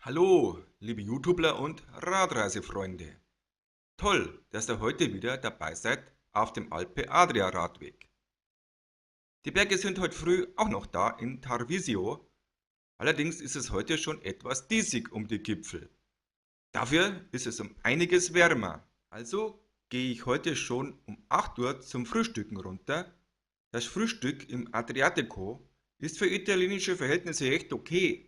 Hallo, liebe YouTuber und Radreisefreunde. Toll, dass ihr heute wieder dabei seid auf dem Alpe Adria Radweg. Die Berge sind heute früh auch noch da in Tarvisio, allerdings ist es heute schon etwas diesig um die Gipfel. Dafür ist es um einiges wärmer, also gehe ich heute schon um 8 Uhr zum Frühstücken runter. Das Frühstück im Adriatico ist für italienische Verhältnisse echt okay.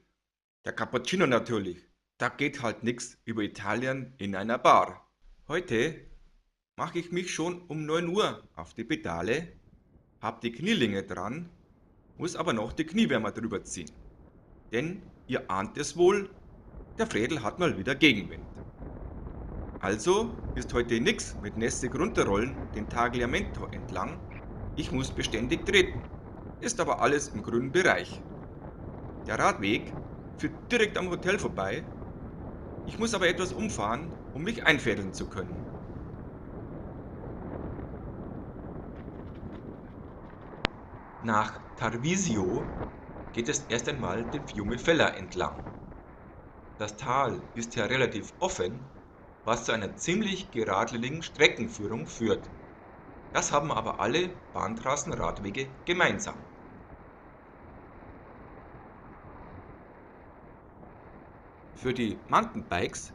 Der Cappuccino natürlich. Da geht halt nix über Italien in einer Bar. Heute mache ich mich schon um 9 Uhr auf die Pedale, hab die Knielinge dran, muss aber noch die Kniewärmer drüber ziehen. Denn ihr ahnt es wohl, der Fredel hat mal wieder Gegenwind. Also ist heute nix mit lässig runterrollen den Tagliamento entlang. Ich muss beständig treten. Ist aber alles im grünen Bereich. Der Radweg führt direkt am Hotel vorbei. Ich muss aber etwas umfahren, um mich einfädeln zu können. Nach Tarvisio geht es erst einmal den Fiume entlang. Das Tal ist ja relativ offen, was zu einer ziemlich geradlinigen Streckenführung führt. Das haben aber alle Bahntrassenradwege gemeinsam. Für die Mountainbikes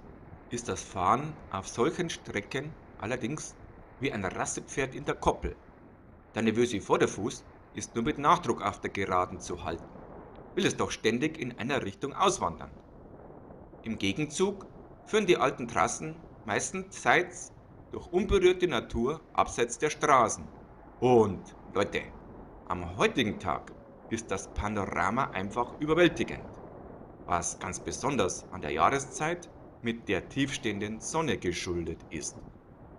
ist das Fahren auf solchen Strecken allerdings wie ein Rassepferd in der Koppel. Der nervöse Vorderfuß ist nur mit Nachdruck auf der Geraden zu halten, will es doch ständig in einer Richtung auswandern. Im Gegenzug führen die alten Trassen meistenseits durch unberührte Natur abseits der Straßen. Und Leute, am heutigen Tag ist das Panorama einfach überwältigend, was ganz besonders an der Jahreszeit mit der tiefstehenden Sonne geschuldet ist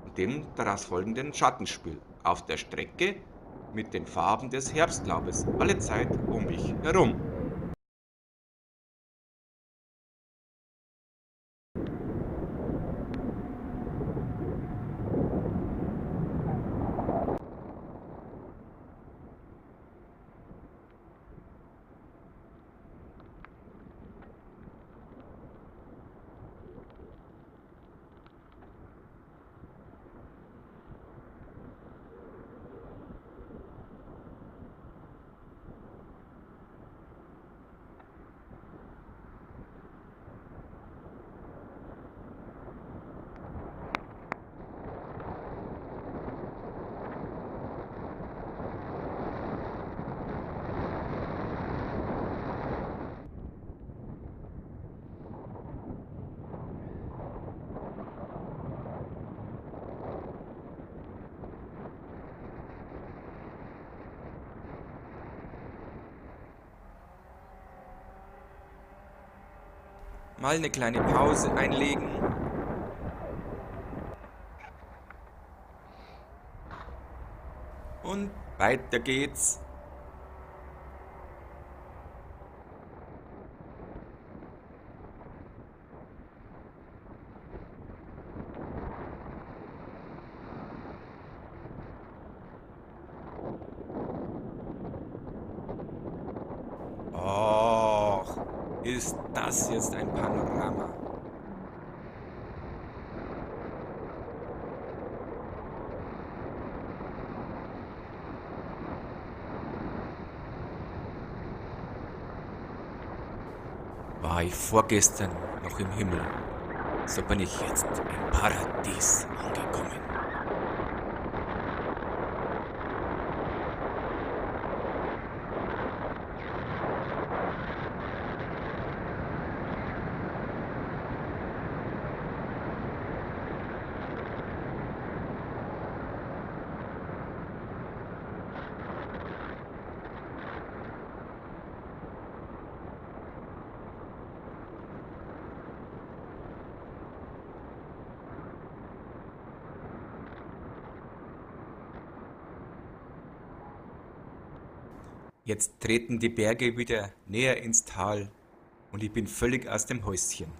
und dem daraus folgenden Schattenspiel auf der Strecke mit den Farben des Herbstlaubes alle Zeit um mich herum. Mal eine kleine Pause einlegen. Und weiter geht's. Och, ist das jetzt ein Panorama? War ich vorgestern noch im Himmel, so bin ich jetzt im Paradies angekommen. Jetzt treten die Berge wieder näher ins Tal und ich bin völlig aus dem Häuschen.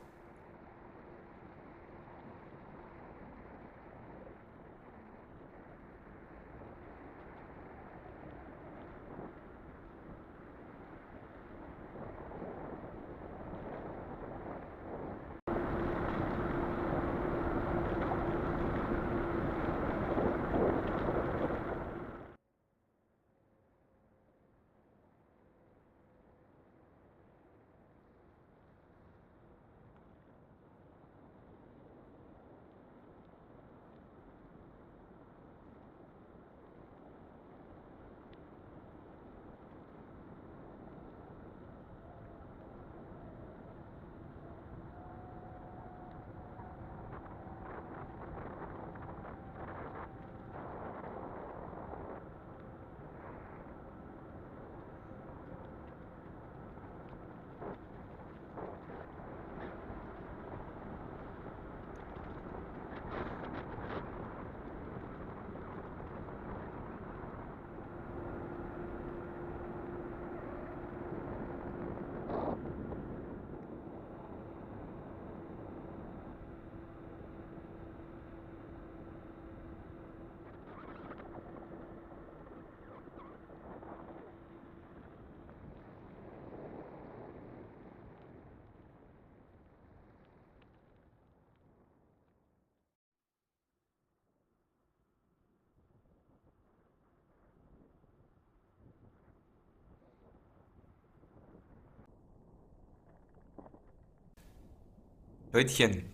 Rötchen,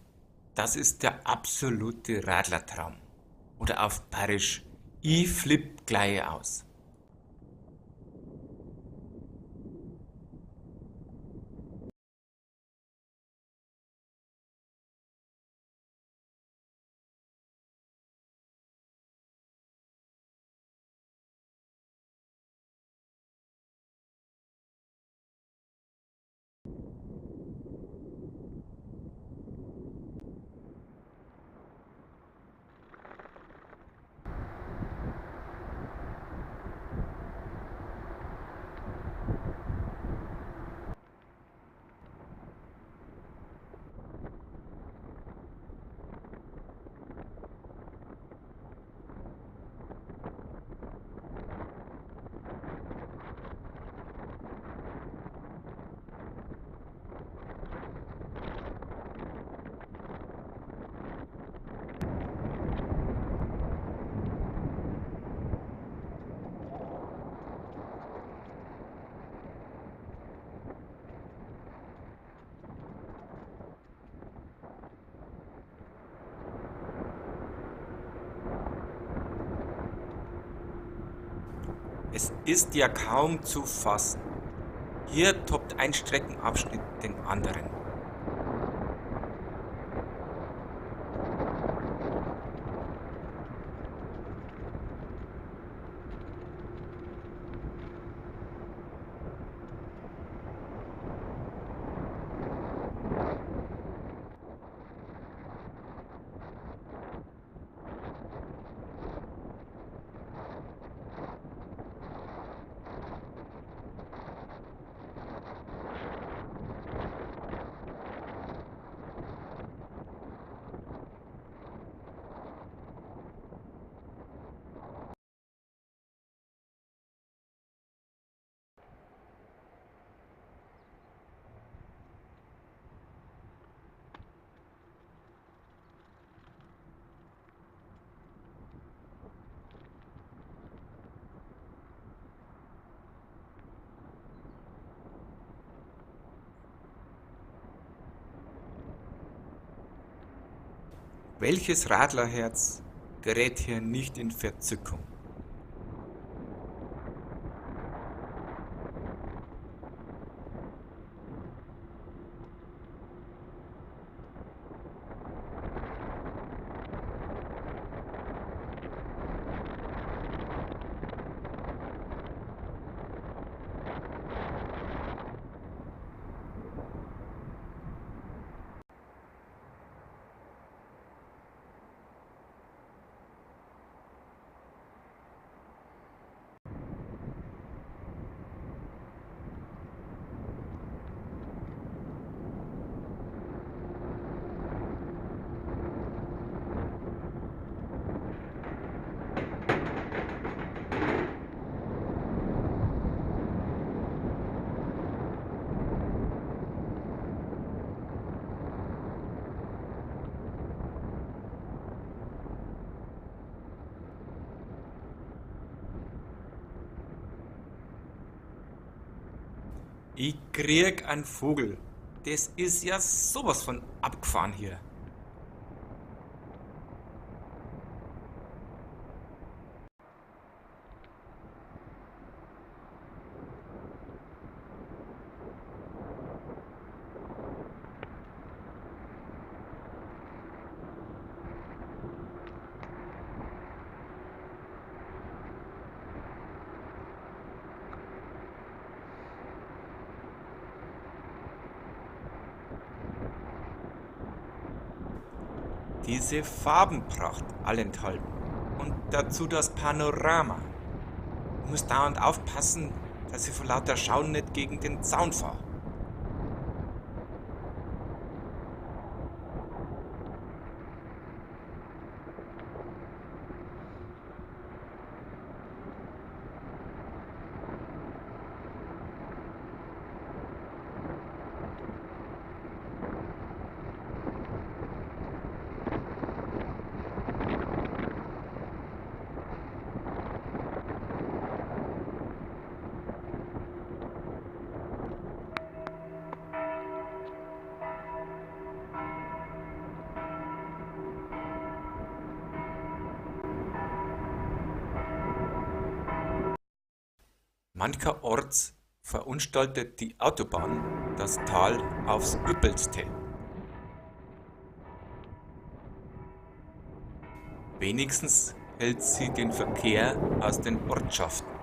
das ist der absolute Radlertraum. Oder auf Bayerisch, ich flipp gleich aus. Es ist ja kaum zu fassen. Hier toppt ein Streckenabschnitt den anderen. Welches Radlerherz gerät hier nicht in Verzückung? Ich krieg einen Vogel. Das ist ja sowas von abgefahren hier. Diese Farbenpracht allenthalben und dazu das Panorama. Ich muss dauernd aufpassen, dass ich vor lauter Schauen nicht gegen den Zaun fahre. Mancherorts verunstaltet die Autobahn das Tal aufs Übelste. Wenigstens hält sie den Verkehr aus den Ortschaften.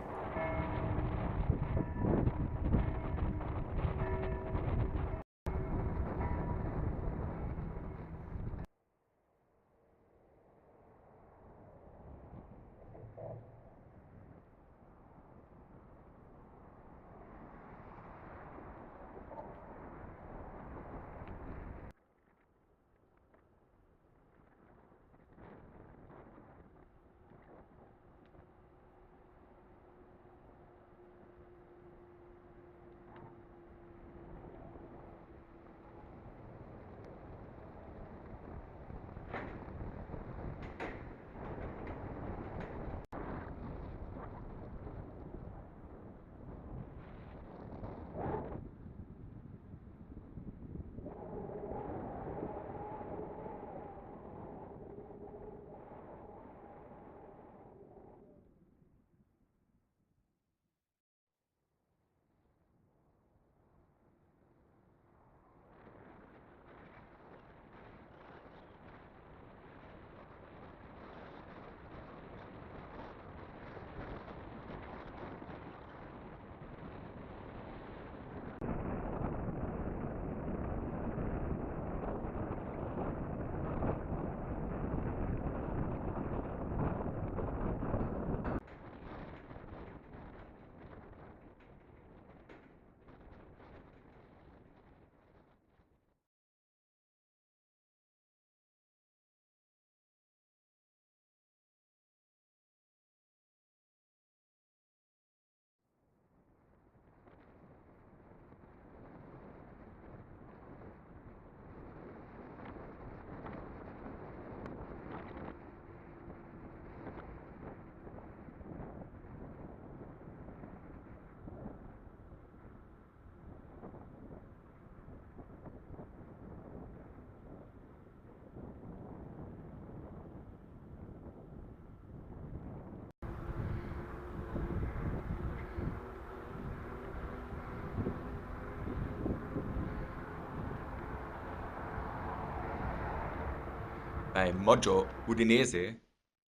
Bei Moggio Udinese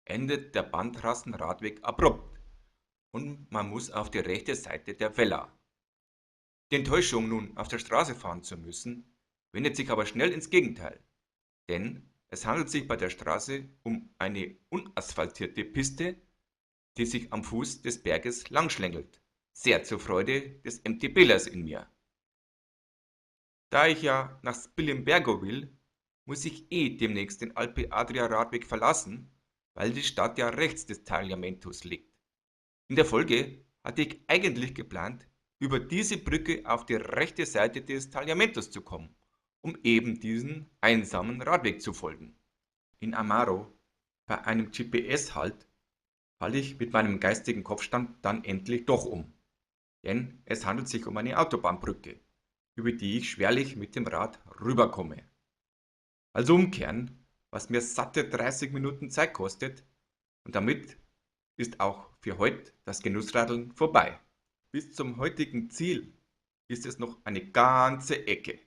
endet der Bahntrassenradweg abrupt und man muss auf die rechte Seite der Vella. Die Enttäuschung, nun auf der Straße fahren zu müssen, wendet sich aber schnell ins Gegenteil, denn es handelt sich bei der Straße um eine unasphaltierte Piste, die sich am Fuß des Berges langschlängelt, sehr zur Freude des MTBlers in mir. Da ich ja nach Spilimbergo will, muss ich demnächst den Alpe Adria Radweg verlassen, weil die Stadt ja rechts des Tagliamentos liegt. In der Folge hatte ich eigentlich geplant, über diese Brücke auf die rechte Seite des Tagliamentos zu kommen, um eben diesen einsamen Radweg zu folgen. In Amaro, bei einem GPS-Halt, falle ich mit meinem geistigen Kopfstand dann endlich doch um. Denn es handelt sich um eine Autobahnbrücke, über die ich schwerlich mit dem Rad rüberkomme. Also umkehren, was mir satte 30 Minuten Zeit kostet, und damit ist auch für heute das Genussradeln vorbei. Bis zum heutigen Ziel ist es noch eine ganze Ecke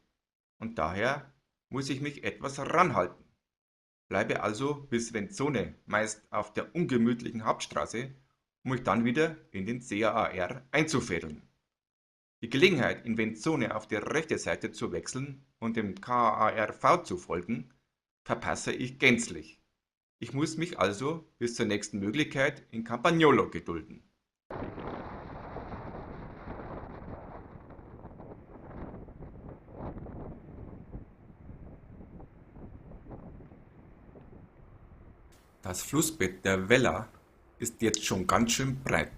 und daher muss ich mich etwas ranhalten. Bleibe also bis Venzone meist auf der ungemütlichen Hauptstraße, um mich dann wieder in den CAAR einzufädeln. Die Gelegenheit, in Venzone auf die rechte Seite zu wechseln und dem KARV zu folgen, verpasse ich gänzlich. Ich muss mich also bis zur nächsten Möglichkeit in Campagnolo gedulden. Das Flussbett der Vella ist jetzt schon ganz schön breit.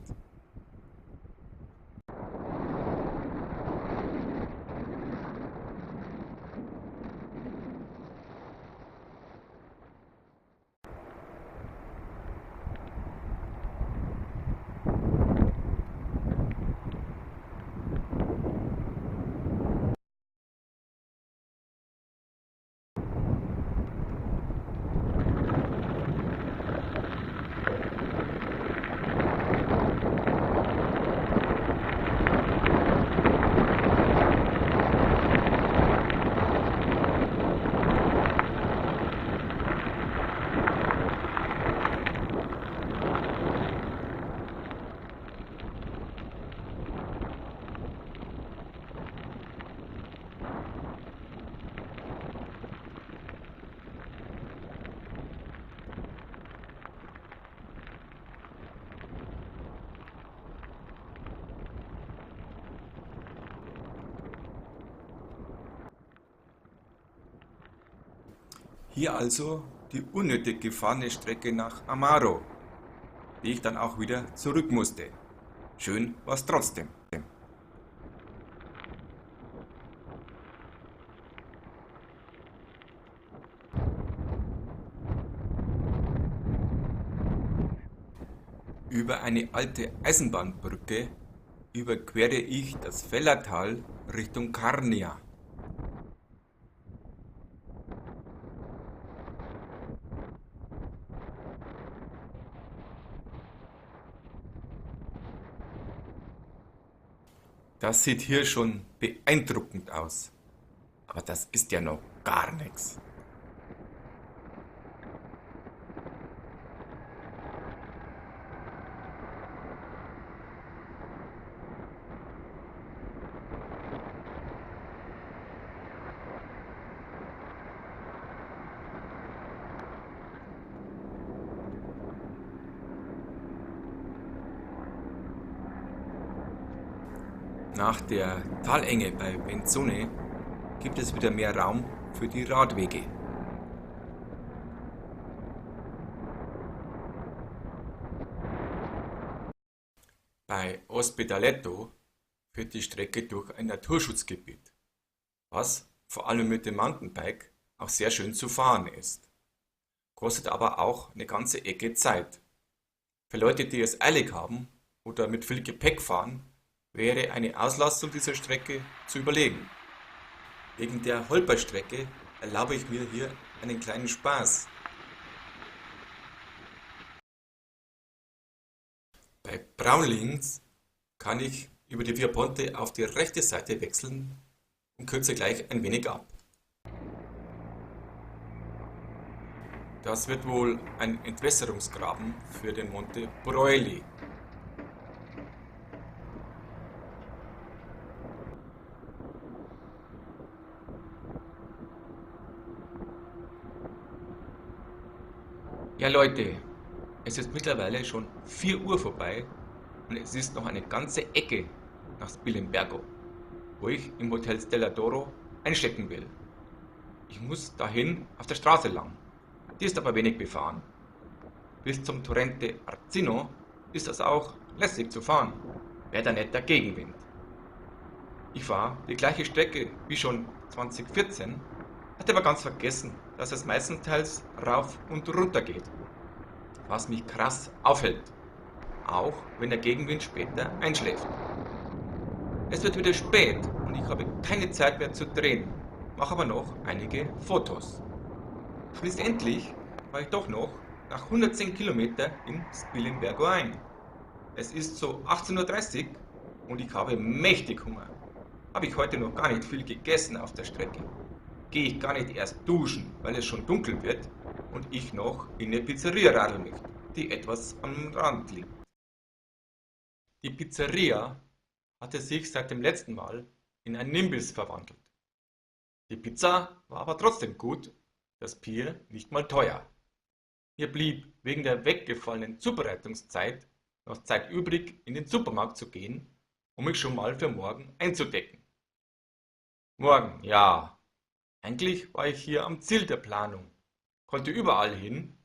Hier also die unnötig gefahrene Strecke nach Amaro, die ich dann auch wieder zurück musste. Schön war's trotzdem. Über eine alte Eisenbahnbrücke überquere ich das Fellertal Richtung Carnia. Das sieht hier schon beeindruckend aus. Aber das ist ja noch gar nichts. Nach der Talenge bei Benzone gibt es wieder mehr Raum für die Radwege. Bei Ospedaletto führt die Strecke durch ein Naturschutzgebiet, was vor allem mit dem Mountainbike auch sehr schön zu fahren ist. Kostet aber auch eine ganze Ecke Zeit. Für Leute, die es eilig haben oder mit viel Gepäck fahren, wäre eine Auslastung dieser Strecke zu überlegen. Wegen der Holperstrecke erlaube ich mir hier einen kleinen Spaß. Bei Braunlings kann ich über die Via Ponte auf die rechte Seite wechseln und kürze gleich ein wenig ab. Das wird wohl ein Entwässerungsgraben für den Monte Broili. Ja Leute, es ist mittlerweile schon 4 Uhr vorbei und es ist noch eine ganze Ecke nach Spilimbergo, wo ich im Hotel Stella d'Oro einchecken will. Ich muss dahin auf der Straße lang. Die ist aber wenig befahren. Bis zum Torrente Arzino ist das auch lässig zu fahren, wäre da nicht der Gegenwind. Ich fahre die gleiche Strecke wie schon 2014, hatte aber ganz vergessen, dass es meistenteils rauf und runter geht, was mich krass aufhält, auch wenn der Gegenwind später einschläft. Es wird wieder spät und ich habe keine Zeit mehr zu drehen, mache aber noch einige Fotos. Schlussendlich war ich doch noch nach 110 Kilometer in Spilimbergo ein. Es ist so 18:30 Uhr und ich habe mächtig Hunger. Habe ich heute noch gar nicht viel gegessen auf der Strecke. Gehe ich gar nicht erst duschen, weil es schon dunkel wird und ich noch in eine Pizzeria radeln möchte, die etwas am Rand liegt. Die Pizzeria hatte sich seit dem letzten Mal in einen Imbiss verwandelt. Die Pizza war aber trotzdem gut, das Bier nicht mal teuer. Mir blieb wegen der weggefallenen Zubereitungszeit noch Zeit übrig, in den Supermarkt zu gehen, um mich schon mal für morgen einzudecken. Morgen, ja. Eigentlich war ich hier am Ziel der Planung, konnte überall hin,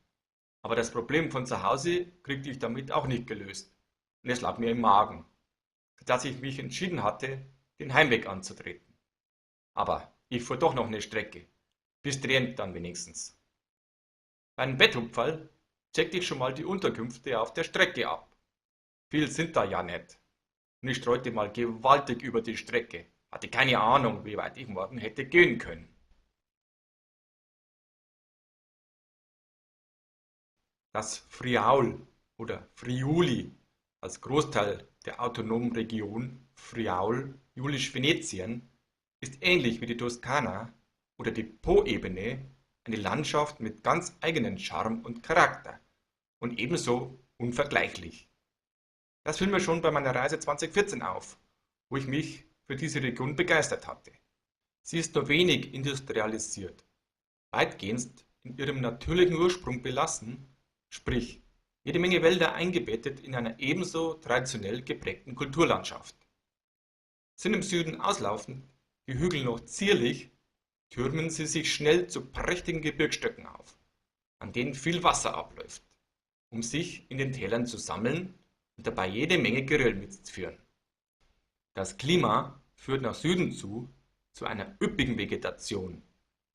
aber das Problem von zu Hause kriegte ich damit auch nicht gelöst und es lag mir im Magen, sodass ich mich entschieden hatte, den Heimweg anzutreten. Aber ich fuhr doch noch eine Strecke, bis Trient dann wenigstens. Bei einem Betthupferl checkte ich schon mal die Unterkünfte auf der Strecke ab. Viel sind da ja nicht. Und ich streute mal gewaltig über die Strecke, hatte keine Ahnung, wie weit ich morgen hätte gehen können. Das Friaul oder Friuli als Großteil der autonomen Region Friaul-Julisch-Venetien ist ähnlich wie die Toskana oder die Po-Ebene eine Landschaft mit ganz eigenen Charme und Charakter und ebenso unvergleichlich. Das fiel mir schon bei meiner Reise 2014 auf, wo ich mich für diese Region begeistert hatte. Sie ist nur wenig industrialisiert, weitgehend in ihrem natürlichen Ursprung belassen, sprich jede Menge Wälder eingebettet in einer ebenso traditionell geprägten Kulturlandschaft. Sind im Süden auslaufend die Hügel noch zierlich, türmen sie sich schnell zu prächtigen Gebirgsstöcken auf, an denen viel Wasser abläuft, um sich in den Tälern zu sammeln und dabei jede Menge Geröll mitzuführen. Das Klima führt nach Süden zu einer üppigen Vegetation,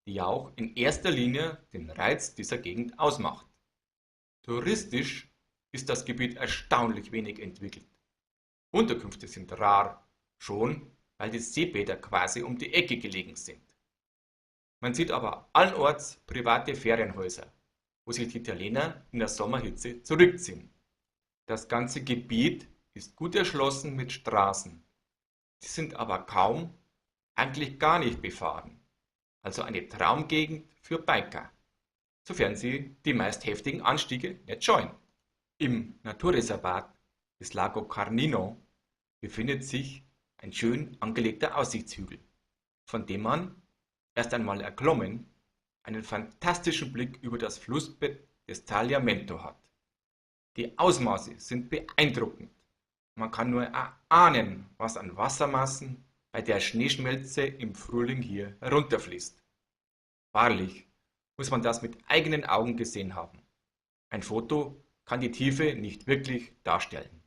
die auch in erster Linie den Reiz dieser Gegend ausmacht. Touristisch ist das Gebiet erstaunlich wenig entwickelt. Unterkünfte sind rar, schon weil die Seebäder quasi um die Ecke gelegen sind. Man sieht aber allenorts private Ferienhäuser, wo sich die Italiener in der Sommerhitze zurückziehen. Das ganze Gebiet ist gut erschlossen mit Straßen, sie sind aber kaum, eigentlich gar nicht befahren, also eine Traumgegend für Biker, sofern sie die meist heftigen Anstiege nicht scheuen. Im Naturreservat des Lago Carnino befindet sich ein schön angelegter Aussichtshügel, von dem man, erst einmal erklommen, einen fantastischen Blick über das Flussbett des Tagliamento hat. Die Ausmaße sind beeindruckend. Man kann nur erahnen, was an Wassermassen bei der Schneeschmelze im Frühling hier herunterfließt. Wahrlich muss man das mit eigenen Augen gesehen haben. Ein Foto kann die Tiefe nicht wirklich darstellen.